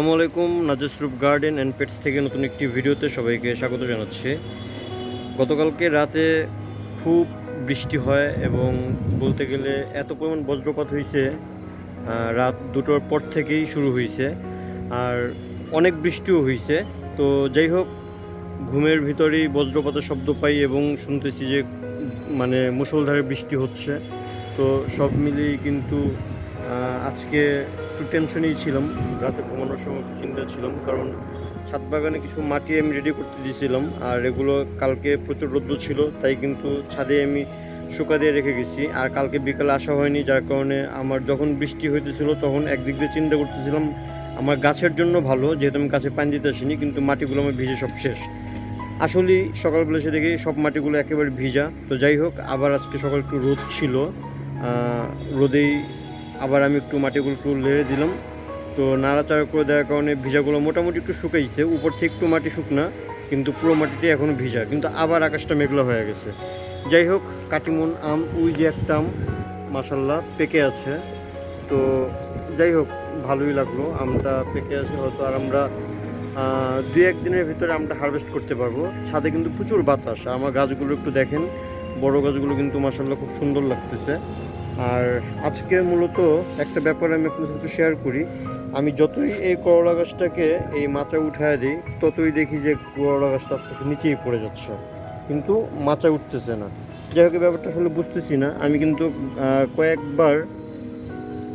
আসসালামু আলাইকুম, নাজেসরূপ garden and pets থেকে নতুন একটি ভিডিওতে সবাইকে স্বাগত জানাচ্ছি। গতকালকে রাতে খুব বৃষ্টি হয় এবং বলতে গেলে এত পরিমাণ বজ্রপাত হয়েছে, রাত 2টোর পর থেকেই শুরু হয়েছে। আর অনেক বৃষ্টিও হয়েছে। তো যাই হোক, ঘুমের ভিতরেই বজ্রপাতের শব্দ পাই এবং শুনতেছি যে মানে মুষলধারে বৃষ্টি হচ্ছে। তো সব মিলিয়ে কিন্তু আজকে একটু টেনশনেই ছিলাম। রাতে ঘুমানোর সময় চিন্তা ছিলাম, কারণ ছাদ বাগানে কিছু মাটি আমি রেডি করতে দিয়েছিলাম, আর এগুলো কালকে প্রচুর রৌদ্র ছিল, তাই কিন্তু ছাদে আমি শুকা দিয়ে রেখে গেছি। আর কালকে বিকালে আসা হয়নি, যার কারণে আমার যখন বৃষ্টি হইতেছিল তখন একদিক দিয়ে চিন্তা করতেছিলাম আমার গাছের জন্য ভালো, যেহেতু আমি গাছে পানি দিতে আসিনি, কিন্তু মাটিগুলো আমার ভিজে সব শেষ। আসলেই সকালবেলা এসে দেখি সব মাটিগুলো একেবারে ভিজা। তো যাই হোক, আবার আজকে সকাল একটু রোদ ছিল, রোদেই আবার আমি একটু মাটিগুলো একটু লেড়ে দিলাম। তো নাড়াচাড়া করে দেওয়ার কারণে ভিজাগুলো মোটামুটি একটু শুকাইছে, উপর থেকে একটু মাটি শুকনা, কিন্তু পুরো মাটিতে এখনও ভিজা, কিন্তু আবার আকাশটা মেঘলা হয়ে গেছে। যাই হোক, কাটিমন আম, ওই যে একটা আম মাশাল্লাহ পেকে আছে। তো যাই হোক, ভালোই লাগলো, আমটা পেকে আছে। হয়তো আর আমরা 2-1 দিনের ভিতরে আমরা হারভেস্ট করতে পারবো। ছাদে কিন্তু প্রচুর বাতাস, আমার গাছগুলো একটু দেখেন, বড় গাছগুলো কিন্তু মাশাআল্লাহ খুব সুন্দর লাগতেছে। আর আজকে মূলত একটা ব্যাপার আমি আপনার সাথে শেয়ার করি। আমি যতই এই করলা গাছটাকে এই মাচা উঠায় দিই, ততই দেখি যে করলা গাছটা আস্তে আস্তে নিচেই পড়ে যাচ্ছে, কিন্তু মাচা উঠতেছে না। যাই হোক, এই ব্যাপারটা আসলে বুঝতেছি না। আমি কিন্তু কয়েকবার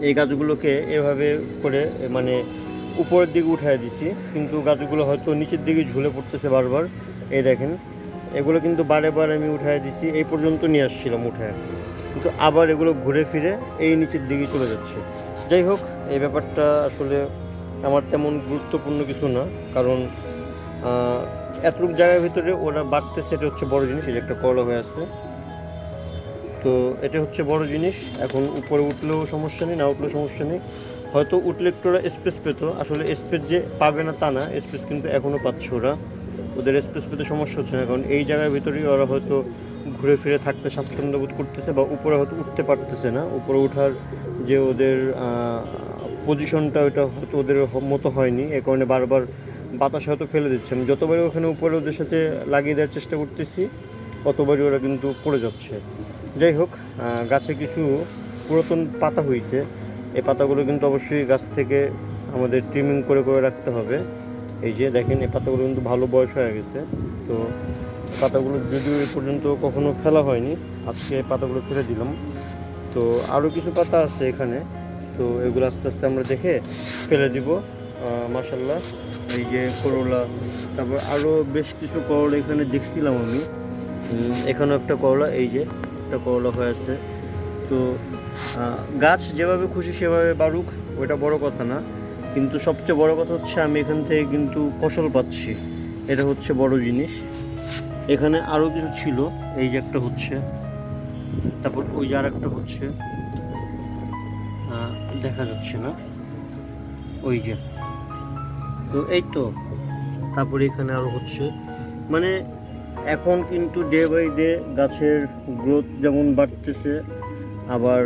এই গাছগুলোকে এভাবে করে মানে উপরের দিকে উঠায় দিছি, কিন্তু গাছগুলো হয়তো নিচের দিকে ঝুলে পড়তেছে বারবার। এই দেখেন, এগুলো কিন্তু বারে বারে আমি উঠায় দিছি, এই পর্যন্ত নিয়ে আসছিলাম উঠায়, কিন্তু আবার এগুলো ঘুরে ফিরে এই নিচের দিকে চলে যাচ্ছে। যাই হোক, এই ব্যাপারটা আসলে আমার তেমন গুরুত্বপূর্ণ কিছু না, কারণ এতটুকু জায়গার ভিতরে ওরা বাড়তেছে, এটা হচ্ছে বড় জিনিস। এই যে একটা করলা হয়ে আছে, তো এটা হচ্ছে বড় জিনিস। এখন উপরে উঠলেও সমস্যা নেই, না উঠলেও সমস্যা নেই। হয়তো উঠলে একটু ওরা স্পেস পেত, আসলে স্পেস যে পাবে না তা না, স্পেস কিন্তু এখনও পাচ্ছে ওরা। ওদের স্পেস পেতে সমস্যা হচ্ছে না, কারণ এই জায়গার ভিতরেই ওরা হয়তো ঘুরে ফিরে থাকতে স্বাচ্ছন্দ্য বোধ করতেছে, বা উপরে হয়তো উঠতে পারতেছে না। উপরে ওঠার যে ওদের পজিশনটা, ওটা হয়তো ওদের মতো হয়নি, এ কারণে বারবার বাতাস হয়তো ফেলে দিচ্ছে। আমি যতবারই ওখানে উপরে ওদের সাথে লাগিয়ে দেওয়ার চেষ্টা করতেছি, ততবারই ওরা কিন্তু পড়ে যাচ্ছে। যাই হোক, গাছে কিছু পুরাতন পাতা হয়েছে, এই পাতাগুলো কিন্তু অবশ্যই গাছ থেকে আমাদের ট্রিমিং করে করে রাখতে হবে। এই যে দেখেন, এই পাতাগুলো কিন্তু ভালো বয়স হয়ে গেছে। তো পাতাগুলো যদিও এ পর্যন্ত কখনো ফেলা হয়নি, আজকে পাতাগুলো ফেলে দিলাম। তো আরও কিছু পাতা আছে এখানে, তো এগুলো আস্তে আস্তে আমরা দেখে ফেলে দিব। মাশাল্লাহ, এই যে করলা, তারপর আরও বেশ কিছু করলা এখানে দেখছিলাম আমি। এখানেও একটা করলা, এই যে একটা করলা হয়ে আছে। তো গাছ যেভাবে খুশি সেভাবে বাড়ুক, ওইটা বড় কথা না, কিন্তু সবচেয়ে বড় কথা হচ্ছে আমি এখান থেকে কিন্তু ফসল পাচ্ছি, এটা হচ্ছে বড় জিনিস। এখানে আরও কিছু ছিল, এই যে একটা হচ্ছে, তারপর ওই যে আর একটা হচ্ছে, দেখা যাচ্ছে না, ওই যে। তো এই তো, তারপরে এখানে আরও হচ্ছে, মানে এখন কিন্তু ডে বাই ডে গাছের গ্রোথ যেমন বাড়তেছে, আবার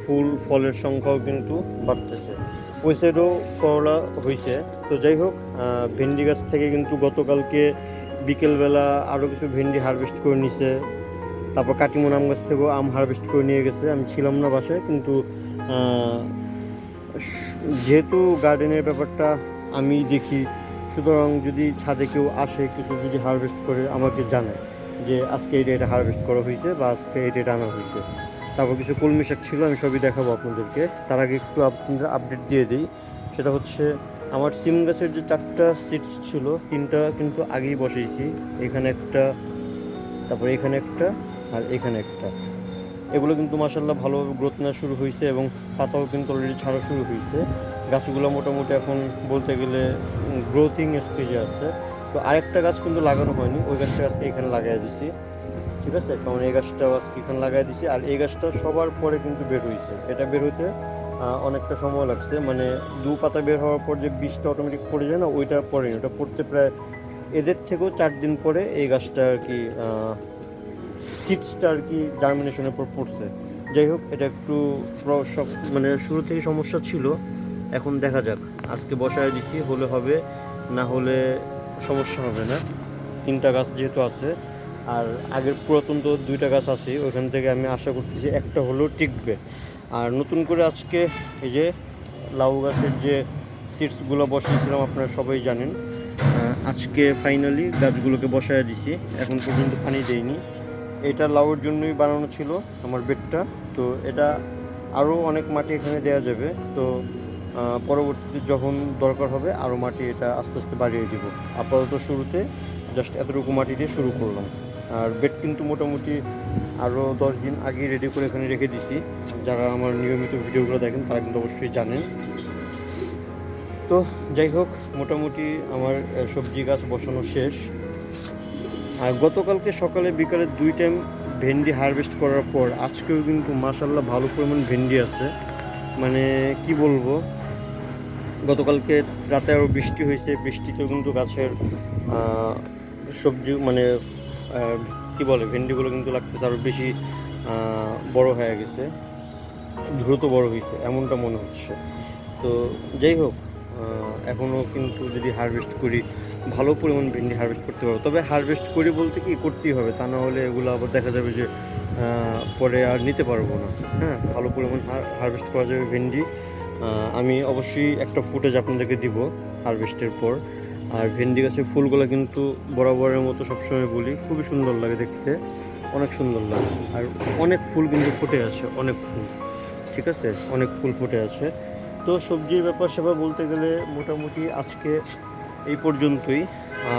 ফুল ফলের সংখ্যাও কিন্তু বাড়তেছে। ওই সাইডেও করলা হয়েছে। তো যাই হোক, ভেন্ডি গাছ থেকে কিন্তু গতকালকে বিকেলবেলা আরও কিছু ভেন্ডি হারভেস্ট করে নিছে। তারপর কাটিমন আম গাছ থেকেও আম হারভেস্ট করে নিয়ে গেছে। আমি ছিলাম না বাসায়, কিন্তু যেহেতু গার্ডেনের ব্যাপারটা আমি দেখি, সুতরাং যদি ছাদে কেউ আসে কিছু যদি হারভেস্ট করে আমাকে জানায় যে আজকে এটা হারভেস্ট করা হয়েছে বা আজকে এটা আনা হয়েছে। তারপর কিছু কলমি শাক ছিল, আমি সবই দেখাবো আপনাদেরকে। তার আগে একটু আপনাদের আপডেট দিয়ে দিই, সেটা হচ্ছে আমার সিম গাছের যে 4টা সিডস ছিল, 3টা কিন্তু আগেই বসিয়েছি। এখানে একটা, তারপরে এখানে একটা, আর এখানে একটা। এগুলো কিন্তু মাশাআল্লাহ ভালোভাবে গ্রোথ নেওয়া শুরু হয়েছে এবং পাতাও কিন্তু অলরেডি ছাড়া শুরু হয়েছে। গাছগুলো মোটামুটি এখন বলতে গেলে গ্রোথিং স্টেজে আছে। তো আরেকটা গাছ কিন্তু লাগানো হয়নি, ওই গাছটা আজকে এখানে লাগাই দিছি, ঠিক আছে, কারণ এই গাছটাও আজকে এখানে লাগাই দিছি। আর এই গাছটা সবার পরে কিন্তু বের হয়েছে, এটা বের হতে অনেকটা সময় লাগছে, মানে 2 পাতা বের হওয়ার পর যে বীজটা অটোমেটিক পড়ে যায় না, ওইটা পড়েনি, ওটা পড়তে প্রায় এদের থেকেও 4 দিন পরে এই গাছটা আর কি সিডসটা আর কি জার্মিনেশনের পর পড়ছে। যাই হোক, এটা একটু মানে শুরু থেকে সমস্যা ছিল, এখন দেখা যাক আজকে বসায় দিছি, হলে হবে, না হলে সমস্যা হবে না। 3টা গাছ যেহেতু আছে, আর আগের পুরাতন তো 2টা গাছ আছে, ওইখান থেকে আমি আশা করতেছি একটা হলেও টিকবে। আর নতুন করে আজকে এই যে লাউ গাছের যে সিডসগুলো বসিয়েছিলাম আপনারা সবাই জানেন, আজকে ফাইনালি গাছগুলোকে বসায় দিছি। এখন পর্যন্ত পানি দেইনি। এটা লাউয়ের জন্যই বানানো ছিল আমার বেডটা। তো এটা আরও অনেক মাটি এখানে দেওয়া যাবে। তো পরবর্তীতে যখন দরকার হবে আরও মাটি এটা আস্তে আস্তে বাড়িয়ে দিব। আপাতত শুরুতে জাস্ট এতটুকু মাটি দিয়ে শুরু করলাম। আর বেড কিন্তু মোটামুটি আরও 10 দিন আগে রেডি করে এখানে রেখে দিছি। যারা আমার নিয়মিত ভিডিওগুলো দেখেন তারা কিন্তু অবশ্যই জানেন। তো যাই হোক, মোটামুটি আমার সবজি গাছ বসানো শেষ। আর গতকালকে সকালে বিকালে 2 টাইম ভেন্ডি হারভেস্ট করার পর আজকেও কিন্তু মাশাআল্লাহ ভালো পরিমাণ ভেন্ডি আছে। মানে কি বলবো, গতকালকে রাতে আরও বৃষ্টি হয়েছে, বৃষ্টিতেও কিন্তু গাছের সবজি মানে কি বলে ভেন্ডিগুলো কিন্তু লাগতেছে আরও বেশি বড় হয়ে গেছে, দ্রুত বড় হয়েছে এমনটা মনে হচ্ছে। তো যাই হোক, এখনও কিন্তু যদি হারভেস্ট করি ভালো পরিমাণ ভেন্ডি হারভেস্ট করতে পারবো। তবে হারভেস্ট করি বলতে কি করতেই হবে, তা না হলে এগুলো আবার দেখা যাবে যে পরে আর নিতে পারবো না। হ্যাঁ, ভালো পরিমাণ হারভেস্ট করা যাবে ভেন্ডি। আমি অবশ্যই একটা ফুটেজ আপনাদেরকে দিব হারভেস্টের পর। আর ভেন্ডি গাছের ফুলগুলো কিন্তু বরাবরের মতো সবসময় বলি খুবই সুন্দর লাগে দেখতে, অনেক সুন্দর লাগে। আর অনেক ফুল কিন্তু ফুটে আছে, অনেক ফুল, ঠিক আছে, অনেক ফুল ফুটে আছে। তো সবজির ব্যাপার স্যাপার বলতে গেলে মোটামুটি আজকে এই পর্যন্তই।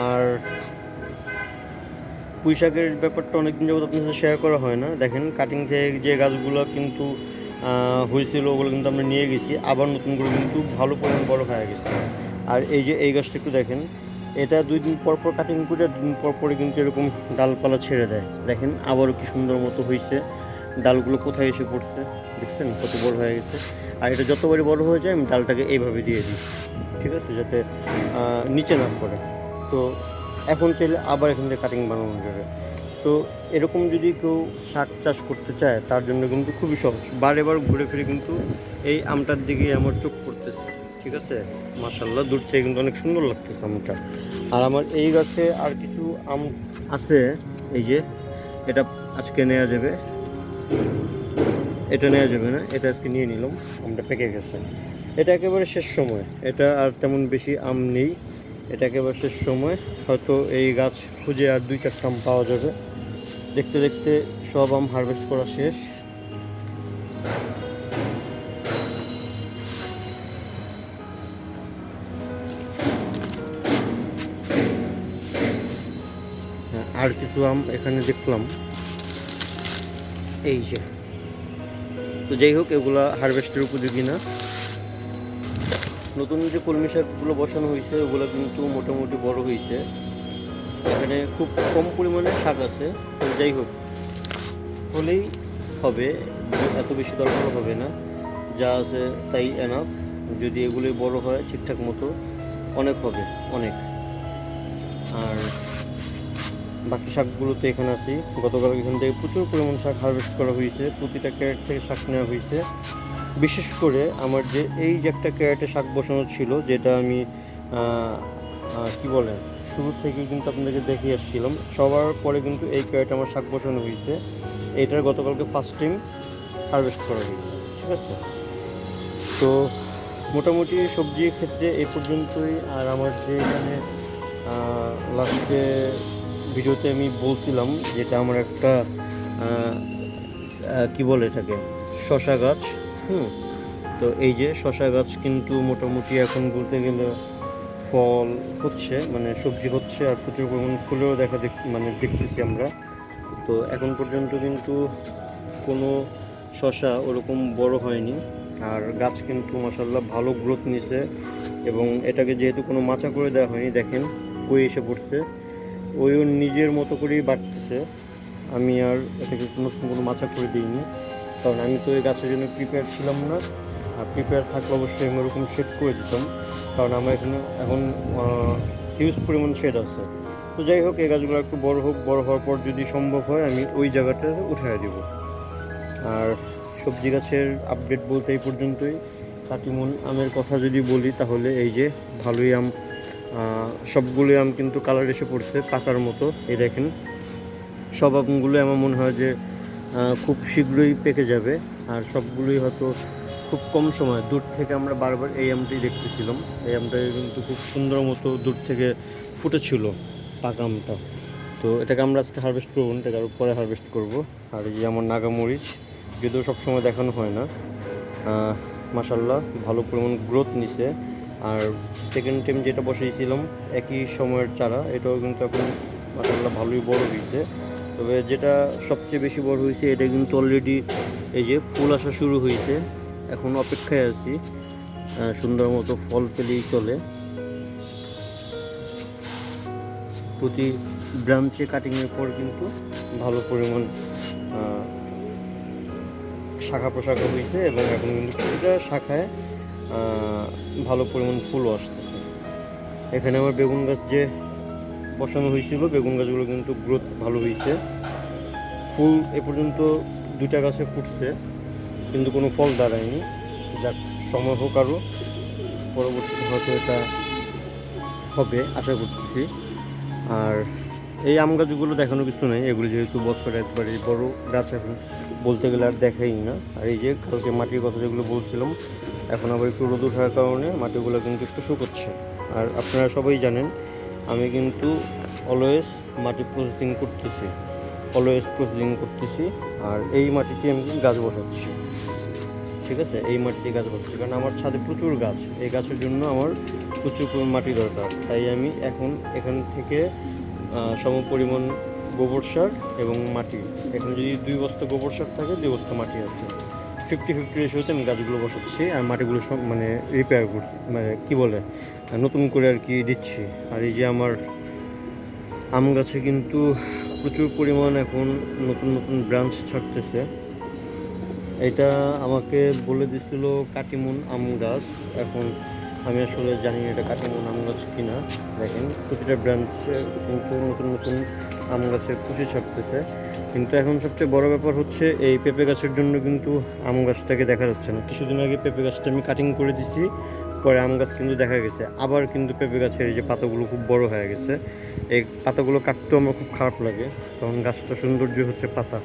আর পুঁই শাকের ব্যাপারটা অনেকদিন যাবত আপনার সাথে শেয়ার করা হয় না। দেখেন কাটিং থেকে যে গাছগুলো কিন্তু হয়েছিল ওগুলো কিন্তু আমরা নিয়ে গেছি, আবার নতুন করে কিন্তু ভালো পরিমাণ বড় হয়ে গেছে। আর এই যে এই গাছটা একটু দেখেন, এটা 2 দিন পর পর কাটিং করে 2 দিন পর পরে কিন্তু এরকম ডালপালা ছেড়ে দেয়। দেখেন আবারও কি সুন্দর মতো হয়েছে, ডালগুলো কোথায় এসে পড়ছে দেখছেন, কত বড় হয়ে গেছে। আর এটা যতবারই বড় হয়ে যায় আমি ডালটাকে এইভাবে দিয়ে দিই, ঠিক আছে, যাতে নিচে না পড়ে। তো এখন চাইলে আবার এখান থেকে কাটিং বানানো যাবে। তো এরকম যদি কেউ শাক চাষ করতে চায় তার জন্য কিন্তু খুবই সহজ। বারে বার ঘুরে ফিরে কিন্তু এই আমটার দিকে আমার চোখ পড়তেছে, ঠিক আছে, মাশাআল্লাহ দূর থেকে কিন্তু অনেক সুন্দর লাগতেছে আমটা। আর আমার এই গাছে আর কিছু আম আছে, এই যে এটা আজকে নেওয়া যাবে, এটা নেওয়া যাবে না, এটা আজকে নিয়ে নিলাম, আমটা পেকে গেছে। এটা একেবারে শেষ সময়, এটা আর তেমন বেশি আম নেই, এটা একেবারে শেষ সময়। হয়তো এই গাছ খুঁজে আর 2-4টা আম পাওয়া যাবে। দেখতে দেখতে সব আম হারভেস্ট করা শেষ। আর কিছু আম এখানে দেখলাম, এই যে। তো যাই হোক, এগুলা হারভেস্টের উপযোগী না। নতুন যে কলমি শাকগুলো বসানো হয়েছে ওগুলো কিন্তু মোটামুটি বড় হয়েছে। এখানে খুব কম পরিমাণে শাক আছে। তো যাই হোক, হলেই হবে, এত বেশি দরকার হবে না, যা আছে তাই এনাফ। যদি এগুলোই বড় হয় ঠিকঠাক মতো অনেক হবে, অনেক। আর বাকি শাকগুলো তো এখানে আছি। গতকাল এখান থেকে প্রচুর পরিমাণ শাক হারভেস্ট করা হয়েছে, প্রতিটা ক্যারেট থেকে শাক নেওয়া হয়েছে। বিশেষ করে আমার যে এই যে একটা ক্যারেটে শাক বসানো ছিল, যেটা আমি কি বলে শুরু থেকেই কিন্তু আপনাদেরকে দেখিয়ে আসছিলাম, সবার পরে কিন্তু এই ক্যারেটে আমার শাক বসানো হয়েছে। এইটার গতকালকে ফার্স্ট টাইম হারভেস্ট করা হয়েছে, ঠিক আছে। তো মোটামুটি সবজির ক্ষেত্রে এই পর্যন্তই। আর আমার যে এখানে লাস্টে ভিডিওতে আমি বলছিলাম যেটা আমার একটা কি বলে এটাকে শসা গাছ, তো এই যে শসা গাছ কিন্তু মোটামুটি এখন বলতে গেলে ফল হচ্ছে, মানে সবজি হচ্ছে, আর প্রচুর পরিমাণ ফুলেও দেখতেছি আমরা। তো এখন পর্যন্ত কিন্তু কোনো শসা ওরকম বড় হয়নি। আর গাছ কিন্তু মাশাআল্লাহ ভালো গ্রোথ নিছে, এবং এটাকে যেহেতু কোনো মাচা করে দেওয়া হয়নি, দেখেন কই এসে পড়ছে, ওইও নিজের মতো করেই বাড়তেছে। আমি আর এটাকে নতুন কোনো মাচা করে দিইনি, কারণ আমি তো এই গাছের জন্য প্রিপেয়ার ছিলাম না। আর প্রিপেয়ার থাকলে অবশ্যই আমি ওরকম শেড করে দিতাম, কারণ আমার এখানে এখন হিউজ পরিমাণ শেড আছে। তো যাই হোক, এই গাছগুলো একটু বড় হোক, বড় হওয়ার পর যদি সম্ভব হয় আমি ওই জায়গাটাতে উঠিয়ে দেব। আর সবজি গাছের আপডেট বলতে এই পর্যন্তই। কাটিমন আমের কথা যদি বলি তাহলে এই যে ভালোই আম, সবগুলোই আম কিন্তু কালার এসে পড়ছে পাকার মতো। এই দেখেন সব আমগুলো আমার মনে হয় যে খুব শীঘ্রই পেকে যাবে, আর সবগুলোই হয়তো খুব কম সময়। দূর থেকে আমরা বারবার এই আমটাই দেখতেছিলাম, এই আমটা কিন্তু খুব সুন্দর মতো দূর থেকে ফুটেছিল পাকা আমটা। তো এটাকে আমরা আজকে হারভেস্ট করবো না, এটাকে আরও পরে হারভেস্ট করব। আর এই যে আমার নাগামরিচ, যদিও সবসময় দেখানো হয় না, মাশাল্লাহ ভালো পরিমাণ গ্রোথ নিছে। আর সেকেন্ড টাইম যেটা বসিয়েছিলাম একই সময়ের চারা, এটাও কিন্তু এখন মাশাল্লাহ ভালোই বড় হয়েছে। তবে যেটা সবচেয়ে বেশি বড় হয়েছে এটা কিন্তু অলরেডি এই যে ফুল আসা শুরু হয়েছে, এখন অপেক্ষায় আছি সুন্দর মতো ফল পেলেই চলে। প্রতি ব্রাঞ্চে কাটিংয়ের পর কিন্তু ভালো পরিমাণ শাখা প্রশাখা হয়েছে, এবং এখন কিন্তু প্রতিটা শাখায় ভালো পরিমাণ ফুলও আসতেছে। এখানে আমার বেগুন গাছ যে বসানো হয়েছিল, বেগুন গাছগুলো কিন্তু গ্রোথ ভালো হয়েছে। ফুল এ পর্যন্ত 2টা গাছে ফুটছে, কিন্তু কোনো ফল দাঁড়ায়নি। যাক, সময় হোক আরও, পরবর্তীতে হয়তো এটা হবে আশা করতেছি। আর এই আম গাছগুলো দেখানো কিছু নেই, এগুলো যেহেতু বছর একবারে বড় গাছ, এখন বলতে গেলে আর দেখাই না। আর এই যে কালকে মাটির কথা যেগুলো বলছিলাম, এখন আবার একটু রোদ ওঠার কারণে মাটিগুলো কিন্তু একটু শুকোচ্ছে। আর আপনারা সবাই জানেন আমি কিন্তু অলওয়েজ মাটি প্রসেসিং করতেছি, আর এই মাটিতে আমি গাছ বসাচ্ছি। ঠিক আছে, এই মাটিতে গাছ বসাচ্ছি কারণ আমার ছাদে প্রচুর গাছ, এই গাছের জন্য আমার প্রচুর পরিমাণ মাটি দরকার। তাই আমি এখন এখান থেকে সমপরিমাণ গোবর সার এবং মাটি, এখানে যদি 2 বস্তা গোবর সার থাকে 2 বস্তা মাটি আছে, 50-50 রেশিওতে আমি গাছগুলো বসাচ্ছি। আর মাটিগুলো সব মানে রিপেয়ার করছি, মানে কী বলে নতুন করে আর কি দিচ্ছি। আর এই যে আমার আম গাছে কিন্তু প্রচুর পরিমাণ এখন নতুন নতুন ব্রাঞ্চ ছাড়তেছে। এটা আমাকে বলে দিছিল কাটিমন আম গাছ, এখন আমি আসলে জানি না এটা কাটিমন আম গাছ কিনা। দেখেন প্রতিটা ব্রাঞ্চে কিন্তু নতুন নতুন আম গাছের কুশি ছাড়তেছে। কিন্তু এখন সবচেয়ে বড় ব্যাপার হচ্ছে এই পেঁপে গাছের জন্য কিন্তু আম গাছটাকে দেখা যাচ্ছে না। কিছুদিন আগে পেঁপে গাছটা আমি কাটিং করে দিছি, পরে আম গাছ কিন্তু দেখা গেছে। আবার কিন্তু পেঁপে গাছের এই যে পাতাগুলো খুব বড় হয়ে গেছে, এই পাতাগুলো কাটতেও আমার খুব খারাপ লাগে, কারণ গাছটা সৌন্দর্য হচ্ছে পাতা।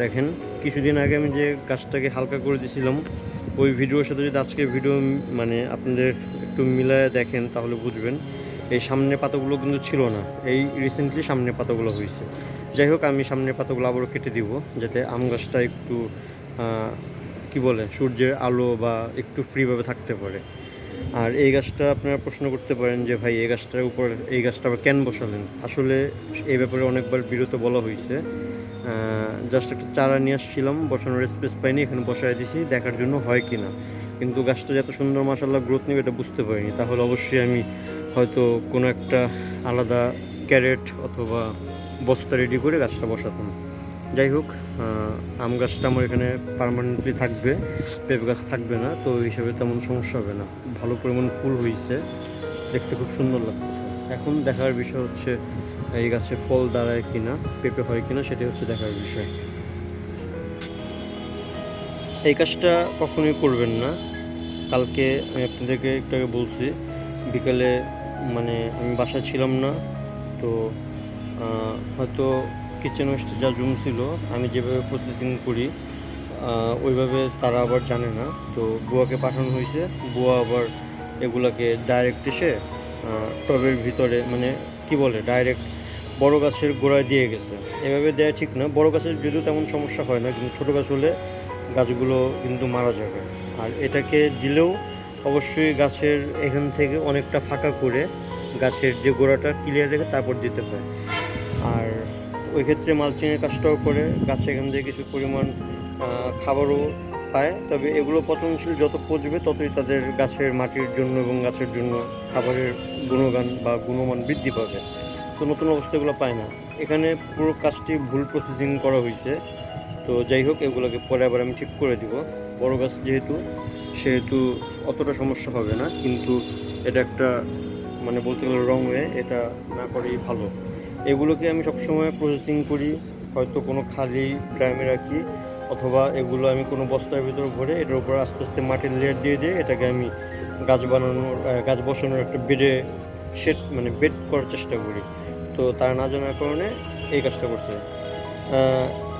দেখেন কিছুদিন আগে আমি যে গাছটাকে হালকা করে দিয়েছিলাম, ওই ভিডিওর সাথে যদি আজকের ভিডিও মানে আপনাদের একটু মিলায় দেখেন তাহলে বুঝবেন এই সামনের পাতাগুলো কিন্তু ছিল না, এই রিসেন্টলি সামনের পাতাগুলো হয়েছে। যাই হোক, আমি সামনের পাতাগুলো আবারও কেটে দিব, যাতে আম গাছটা একটু কি বলে সূর্যের আলো বা একটু ফ্রিভাবে থাকতে পারে। আর এই গাছটা আপনারা প্রশ্ন করতে পারেন যে ভাই এই গাছটার উপর এই গাছটা আবার কেন বসালেন। আসলে এই ব্যাপারে অনেকবার বিরত বলা হয়েছে, জাস্ট একটা চারা নিয়ে আসছিলাম, বসানোর স্পেস পাইনি, এখানে বসায় দিছি দেখার জন্য হয় কি না। কিন্তু গাছটা যত সুন্দর মাশাআল্লাহ গ্রোথ নেবে এটা বুঝতে পারিনি, তাহলে অবশ্যই আমি হয়তো কোনো একটা আলাদা ক্যারেট অথবা বস্তা রেডি করে গাছটা বসাতাম। যাই হোক, আম গাছটা আমার এখানে পার্মানেন্টলি থাকবে, পেঁপে গাছ থাকবে না, তো ওই হিসাবে তেমন সমস্যা হবে না। ভালো পরিমাণ ফুল হয়েছে, দেখতে খুব সুন্দর লাগতেছে। এখন দেখার বিষয় হচ্ছে এই গাছে ফল দাঁড়ায় কিনা, পেঁপে হয় কিনা, সেটাই হচ্ছে দেখার বিষয়। এই কাজটা কখনোই করবেন না। কালকে আমি আপনাদেরকে একটু আগে বলছি, বিকালে মানে আমি বাসায় ছিলাম না, তো হয়তো কিচেন ওয়েস্টে যা জুম ছিল আমি যেভাবে প্রসেসিং করি ওইভাবে তারা আবার জানে না, তো বুয়াকে পাঠানো হয়েছে। বুয়া আবার এগুলাকে ডাইরেক্ট এসে টবের ভিতরে মানে কি বলে ডাইরেক্ট বড় গাছের গোড়ায় দিয়ে গেছে। এভাবে দেওয়া ঠিক না, বড় গাছের যদিও তেমন সমস্যা হয় না, কিন্তু ছোটো গাছ হলে গাছগুলো কিন্তু মারা যাবে। আর এটাকে দিলেও অবশ্যই গাছের এখান থেকে অনেকটা ফাঁকা করে গাছের যে গোড়াটা ক্লিয়ার রেখে তারপর দিতে হয়। আর ওই ক্ষেত্রে মালচিংয়ের কাজটাও করে, গাছে এখান থেকে কিছু পরিমাণ খাবারও পায়। তবে এগুলো পচনশীল, যত পচবে ততই তাদের গাছের মাটির জন্য এবং গাছের জন্য খাবারের গুণগান বা গুণমান বৃদ্ধি পাবে, তো নতুন অবস্থাগুলো পায় না। এখানে পুরো কাজটি ভুল প্রসেসিং করা হয়েছে। তো যাই হোক, এগুলোকে পরে আবার আমি ঠিক করে দিব। বড় গাছ যেহেতু সেহেতু অতটা সমস্যা হবে না, কিন্তু এটা একটা মানে বলতে গেলে রং ওয়ে, এটা না করেই ভালো। এগুলোকে আমি সবসময় প্রসেসিং করি, হয়তো কোনো খালি ড্রামে রাখি অথবা এগুলো আমি কোনো বস্তার ভিতরে ভরে এটার উপর আস্তে আস্তে মাটির লেয়ার দিয়ে দিয়ে এটাকে আমি গাছ বসানোর একটা বেডে মানে বেড করার চেষ্টা করি। তো তারা না জানার কারণে এই কাজটা করছে।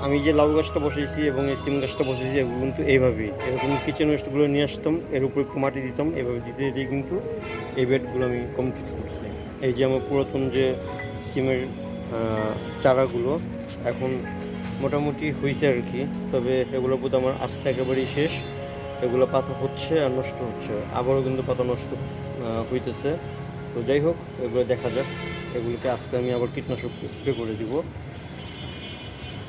আমি যে লাউ গাছটা বসিয়েছি এবং এই সিম গাছটা বসিয়েছি এগুলো কিন্তু এইভাবেই, এরকম কিচেন ওয়েস্টগুলো নিয়ে আসতাম, এর উপর একটু মাটি দিতাম, এভাবে দিতে দিতে কিন্তু এই বেডগুলো আমি কমপ্লিট করছি। এই যে আমার পুরাতন যে সিমের চারাগুলো এখন মোটামুটি হয়েছে আর কি, তবে এগুলোর প্রতি আমার আস্থা একেবারেই শেষ। এগুলো পাতা হচ্ছে আর নষ্ট হচ্ছে, আবারও কিন্তু পাতা নষ্ট হইতেছে। তো যাই হোক, এগুলো দেখা যাক। এগুলোকে আজকে আমি আবার কীটনাশক স্প্রে করে দিব।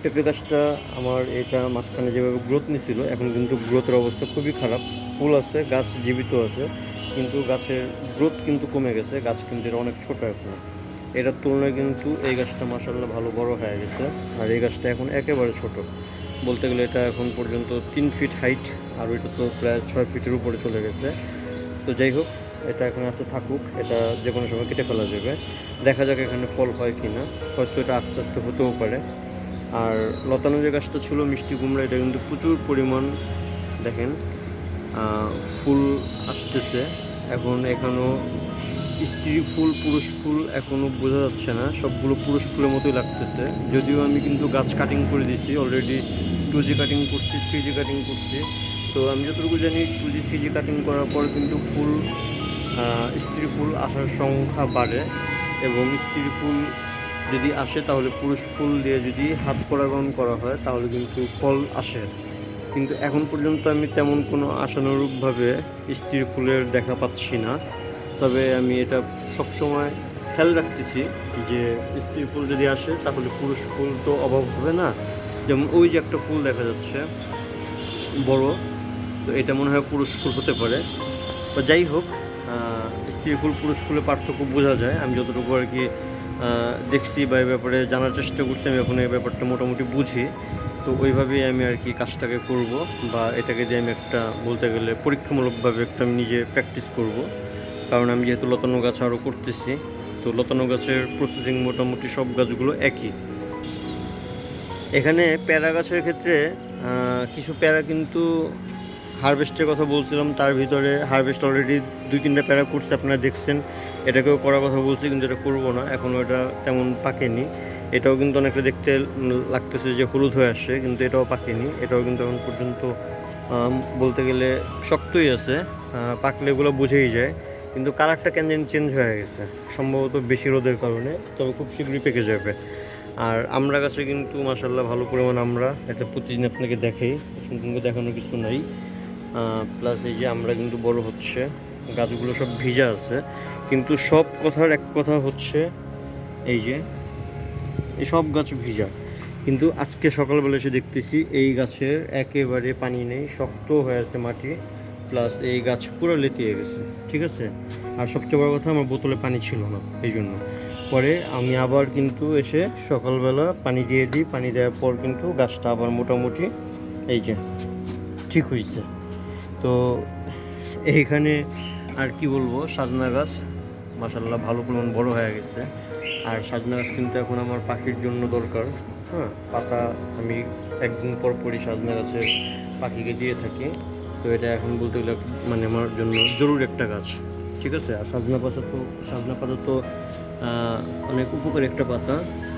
পেঁপে গাছটা আমার এটা মাঝখানে যেভাবে গ্রোথ নিছিল, এখন কিন্তু গ্রোথের অবস্থা খুবই খারাপ। ফুল আছে, গাছ জীবিত আছে, কিন্তু গাছের গ্রোথ কিন্তু কমে গেছে। গাছ কিন্তু এটা অনেক ছোটো এখন। এটার তুলনায় কিন্তু এই গাছটা মাশাআল্লাহ ভালো বড় হয়ে গেছে। আর এই গাছটা এখন একেবারে ছোট, বলতে গেলে এটা এখন পর্যন্ত 3 ফিট হাইট, আর ওইটা তো প্রায় 6 ফিটের উপরে চলে গেছে। তো যাই হোক, এটা এখানে আসতে থাকুক, এটা যে কোনো সময় কেটে ফেলা যাবে। দেখা যাক এখানে ফল হয় কি না, হয়তো এটা আস্তে আস্তে হতেও পারে। আর লতানো যে গাছটা ছিল মিষ্টি কুমড়া, এটা কিন্তু প্রচুর পরিমাণ দেখেন ফুল আসতেছে। এখন এখনও স্ত্রী ফুল পুরুষ ফুল এখনও বোঝা যাচ্ছে না, সবগুলো পুরুষ ফুলের মতোই লাগতেছে। যদিও আমি কিন্তু গাছ কাটিং করে দিয়েছি অলরেডি, 2G কাটিং করছি, 3G কাটিং করছি। তো আমি যতটুকু জানি 2G 3G কাটিং করার পর কিন্তু ফুল স্ত্রী ফুল আসার সংখ্যা বাড়ে, এবং স্ত্রী ফুল যদি আসে তাহলে পুরুষ ফুল দিয়ে যদি হাত পরাগণ করা হয় তাহলে কিন্তু ফল আসে। কিন্তু এখন পর্যন্ত আমি তেমন কোনো আশানুরূপভাবে স্ত্রী ফুলের দেখা পাচ্ছি না। তবে আমি এটা সবসময় খেয়াল রাখতেছি যে স্ত্রী ফুল যদি আসে তাহলে পুরুষ ফুল তো অভাব হবে না। যেমন ওই যে একটা ফুল দেখা যাচ্ছে বড়, তো এটা মনে হয় পুরুষ ফুল হতে পারে। তো যাই হোক, স্ত্রী ফুল পুরুষ ফুলের পার্থক্য বোঝা যায়। আমি যতটুকু আর কি দেখছি বা এই ব্যাপারে জানার চেষ্টা করছি, আমি এখন এই ব্যাপারটা মোটামুটি বুঝি। তো ওইভাবেই আমি আর কি কাজটাকে করব, বা এটাকে দিয়ে আমি একটা বলতে গেলে পরীক্ষামূলকভাবে একটা আমি নিজে প্র্যাকটিস করব। কারণ আমি যেহেতু লতানো গাছ আরও করতেছি, তো লতানো গাছের প্রসেসিং মোটামুটি সব গাছগুলো একই। এখানে প্যারা গাছের ক্ষেত্রে কিছু প্যারা কিন্তু হারভেস্টের কথা বলছিলাম, তার ভিতরে হারভেস্ট অলরেডি 2-3টা প্যারা করছে, আপনারা দেখছেন। এটাকেও করার কথা বলছি, কিন্তু এটা করবো না, এখনও এটা তেমন পাকেনি। এটাও কিন্তু অনেকটা দেখতে লাগতেছে যে হলুদ হয়ে আসছে, কিন্তু এটাও পাকেনি। এটাও কিন্তু এখন পর্যন্ত বলতে গেলে শক্তই আছে, পাকলে এগুলো বুঝেই যায়। কিন্তু কালারটা কেন জানি চেঞ্জ হয়ে গেছে, সম্ভবত বেশি রোদের কারণে। তবে খুব শীঘ্রই পেকে যাবে। আর আমরা গাছে কিন্তু মাশাআল্লাহ ভালো পরিমাণ আমরা, এটা প্রতিদিন আপনাকে দেখাই, কিন্তু দেখানোর কিছু নাই। প্লাস এই যে আমরা কিন্তু বড় হচ্ছে, গাছগুলো সব ভিজা আছে। কিন্তু সব কথার এক কথা হচ্ছে এই যে এই সব গাছ ভিজা, কিন্তু আজকে সকালবেলা এসে দেখতেছি এই গাছের একেবারে পানি নেই, শক্ত হয়ে আছে মাটি। প্লাস এই গাছ পুরো লেতিয়ে গেছে, ঠিক আছে। আর সবচেয়ে বড় কথা, আমার বোতলে পানি ছিল না, এই জন্য পরে আমি আবার কিন্তু এসে সকালবেলা পানি দিয়ে দিই। পানি দেওয়ার পর কিন্তু গাছটা আবার মোটামুটি এই যে ঠিক হয়েছে। তো এইখানে আর কি বলবো, সাজনা গাছ মাশাআল্লাহ ভালো পরিমাণ বড় হয়ে গেছে। আর সাজনা গাছ কিন্তু এখন আমার পাখির জন্য দরকার। পাতা আমি একদিন পর পরই সাজনা গাছের পাখিকে দিয়ে থাকি। তো এটা এখন বলতে গেলে মানে আমার জন্য জরুরি একটা গাছ, ঠিক আছে। আর সাজনা পাতা তো অনেক উপকারী একটা পাতা।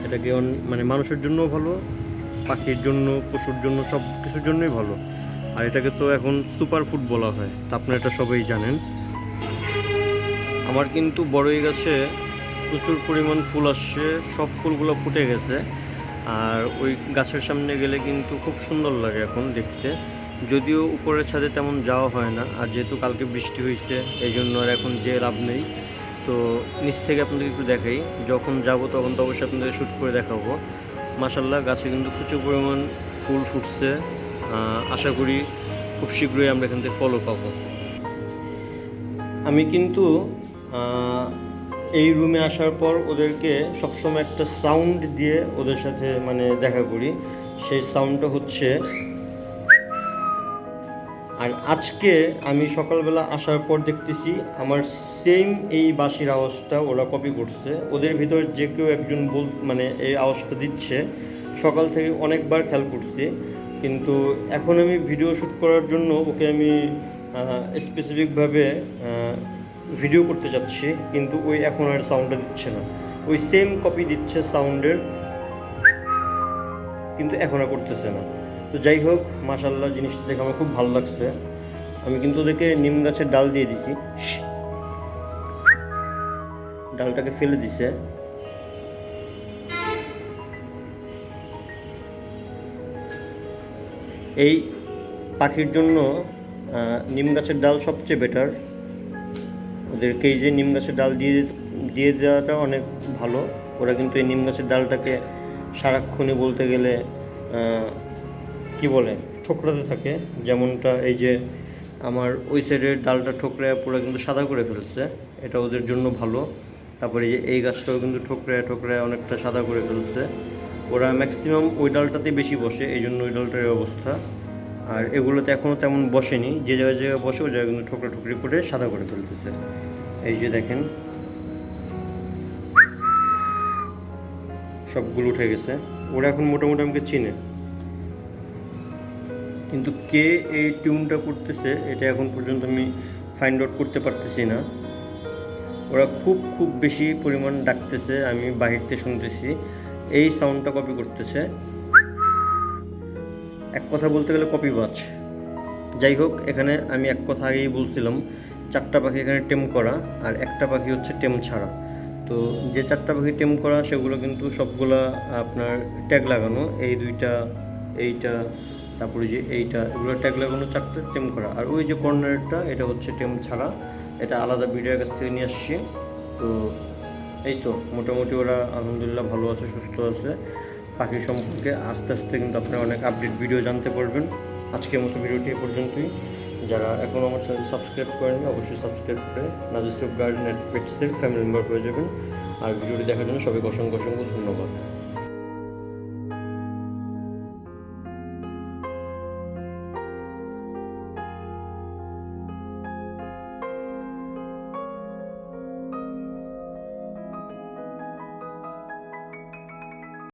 এটাকে মানে মানুষের জন্যও ভালো, পাখির জন্য, পশুর জন্য, সব কিছুর জন্যই ভালো। আর এটাকে তো এখন সুপার ফুড বলা হয়, তা আপনারা এটা সবাই জানেন। আমার কিন্তু বড়ই গাছে প্রচুর পরিমাণ ফুল আসছে, সব ফুলগুলো ফুটে গেছে। আর ওই গাছের সামনে গেলে কিন্তু খুব সুন্দর লাগে এখন দেখতে। যদিও উপরের ছাদে তেমন যাওয়া হয় না, আর যেহেতু কালকে বৃষ্টি হয়েছে এই জন্য আর এখন যে লাভ নেই। তো নিচ থেকে আপনাদের একটু দেখাই, যখন যাব তখন তো অবশ্যই আপনাদের শ্যুট করে দেখাবো। মাশাআল্লাহ গাছে কিন্তু প্রচুর পরিমাণ ফুল ফুটছে। আশা করি খুব শীঘ্রই আমরা এখান থেকে ফলও পাবো। আমি কিন্তু এই রুমে আসার পর ওদেরকে সবসময় একটা সাউন্ড দিয়ে ওদের সাথে মানে দেখা করি। সেই সাউন্ডটা হচ্ছে, আর আজকে আমি সকালবেলা আসার পর দেখতেছি আমার সেম এই বাঁশির আওয়াজটা ওরা কপি করছে। ওদের ভিতর যে কেউ একজন মানে এই আওয়াজটা দিচ্ছে। সকাল থেকে অনেকবার খেয়াল করছি, কিন্তু এখন আমি ভিডিও শ্যুট করার জন্য ওকে আমি স্পেসিফিকভাবে ভিডিও করতে চাচ্ছি, কিন্তু ওই এখন আর সাউন্ডটা দিচ্ছে না, ওই সেম কপি দিচ্ছে সাউন্ডের, কিন্তু এখন আর করতেছে না। তো যাই হোক, মাশাআল্লাহ জিনিসটা দেখে আমার খুব ভালো লাগছে। আমি কিন্তু ওদেরকে নিম গাছের ডাল দিয়ে দিছি, ডালটাকে ফেলে দিছে। এই পাখির জন্য নিম গাছের ডাল সবচেয়ে বেটার। ওদেরকে এই যে নিম গাছের ডাল দিয়ে দিয়ে দেওয়াটা অনেক ভালো। ওরা কিন্তু এই নিম গাছের ডালটাকে সারাক্ষণই বলতে গেলে কি বলে ঠোকরাতে থাকে, যেমনটা এই যে আমার ওই সাইডের ডালটা ঠোকরায় পুরো কিন্তু সাদা করে ফেলছে, এটা ওদের জন্য ভালো। তারপরে এই গাছটাও কিন্তু ঠোকরায় ঠোকরায় অনেকটা সাদা করে ফেলছে। ওরা ম্যাক্সিমাম ওই ডালটাতেই বেশি বসে, এই জন্য ওই ডালটার অবস্থা। আর এগুলোতে এখনও তেমন বসেনি, যে জায়গায় বসে ওই জায়গায় কিন্তু ঠোকরা ঠুকরি করে সাদা করে ফেলতেছে। এই যে দেখেন সবগুলো উঠে গেছে। ওরা এখন মোটামুটি আমাকে চিনে, কিন্তু কে এই টিউনটা করতেছে এটা এখন পর্যন্ত আমি ফাইন্ড আউট করতে পারতেছি না। ওরা খুব বেশি পরিমাণ ডাকতেছে, আমি বাহির থেকে শুনতেছি, এই সাউন্ডটা কপি করতেছে। এক কথা বলতে গেলে কপি বাজ। যাই হোক, এখানে আমি এক কথা আগেই বলছিলাম, 4টা পাখি এখানে টেম করা আর একটা পাখি হচ্ছে টেম ছাড়া। তো যে 4টা পাখি টেম করা সেগুলো কিন্তু সবগুলা আপনার ট্যাগ লাগানো, এই 2টা, এইটা, তারপরে যে এইটা, এগুলো ট্যাগ লাগানো 4টা টেম করা। আর ওই যে কর্নারেরটা এটা হচ্ছে টেম ছাড়া, এটা আলাদা ভিডিওর কাছ থেকে নিয়ে আসছি। তো এই তো মোটামুটি ওরা আলহামদুলিল্লাহ ভালো আছে, সুস্থ আছে। পাখি সম্পর্কে আস্তে আস্তে কিন্তু আপনারা অনেক আপডেট ভিডিও জানতে পারবেন। আজকের মতো ভিডিওটি এ পর্যন্তই। যারা এখনও আমার চ্যানেল সাবস্ক্রাইব করেননি অবশ্যই সাবস্ক্রাইব করে নাজিস গার্ডেন অ্যান্ড পেটসের ফ্যামিলি মেম্বার হয়ে যাবেন। আর ভিডিওটি দেখার জন্য সবাইকে অসংখ্য ধন্যবাদ।